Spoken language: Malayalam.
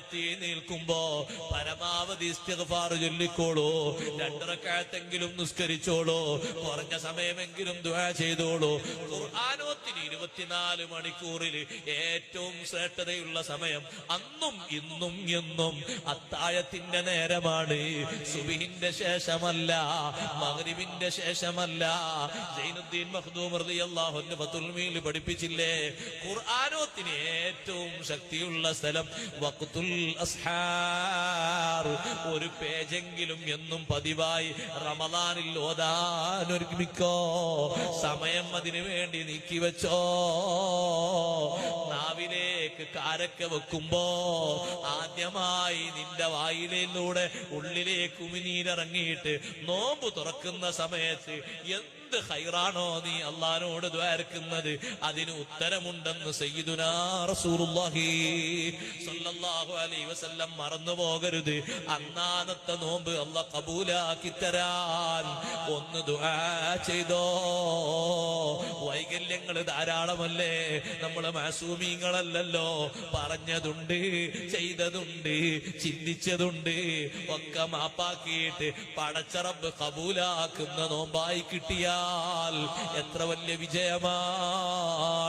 നേരത്തെ നിൽക്കുമ്പോ പരമാവധി ഇസ്തിഗ്ഫാർ ചൊല്ലിക്കോളൂ. 2 റക്അത്തെങ്കിലും നിസ്കരിച്ചോളൂ. കുറഞ്ഞ സമയമെങ്കിലും ദുആ ചെയ്തോളൂ. ഖുർആനോത്തിന് 24 മണിക്കൂറിൽ ഏറ്റവും ശ്രേഷ്ഠതയുള്ള സമയം അന്നും ഇന്നും എന്നും അത്താഴത്തിന്റെ നേരമാണ്. സുബ്ഹിന്റെ ശേഷമല്ല, മഗ്രിബിന്റെ ശേഷമല്ല. സൈനുദ്ദീൻ മഖ്ദൂം റളിയല്ലാഹു അൻഹു ഫതുൽ മീൽ പഠിപ്പിച്ചില്ലേ, ഖുർആനോത്തിന് ഏറ്റവും ശക്തിയുള്ള സ്ഥലം വഖ്തുൽ അസ്ഹാർ. ഒരു പേജെങ്കിലും എന്നും പതിവായി റമദാനിൽ ഓതാൻ ഒരുമിക്കോ. സമയം അതിനു വേണ്ടി നീക്കിവെച്ചോ. നാവിലേക്ക് കാരക്ക വെക്കുമ്പോ ആദ്യമായി നിന്റെ വായിലൂടെ ഉള്ളിലേക്ക് ഉമിനീരിറങ്ങിയിട്ട് നോമ്പ് തുറക്കുന്ന സമയത്ത് എന്ത് ഖൈറാണോ നീ അല്ലാഹുവോട് ദ്വാരക്കുന്നത്, അതിന് ഉത്തരമുണ്ടെന്ന് സയ്യിദുനാ റസൂലുള്ളാഹി സ്വല്ലല്ലാഹു അലൈഹി വസല്ലം മറന്നു പോകരുത്. അന്നാന്നത്തെ നോമ്പ് അല്ലാഹ് കബൂലാക്കി തരാൻ ഒന്ന് ദുആ ചെയ്തോ. വൈകല്യങ്ങൾ ധാരാളമല്ലേ, നമ്മള് മാസൂമീങ്ങളല്ലല്ലോ. പറഞ്ഞതുണ്ട്, ചെയ്തതുണ്ട്, ചിന്തിച്ചതുണ്ട്, ഒക്കെ മാപ്പാക്കിയിട്ട് പടച്ച റബ്ബ് കബൂലാക്കുന്ന നോമ്പായി കിട്ടിയാൽ എത്ര വലിയ വിജയമാണ്.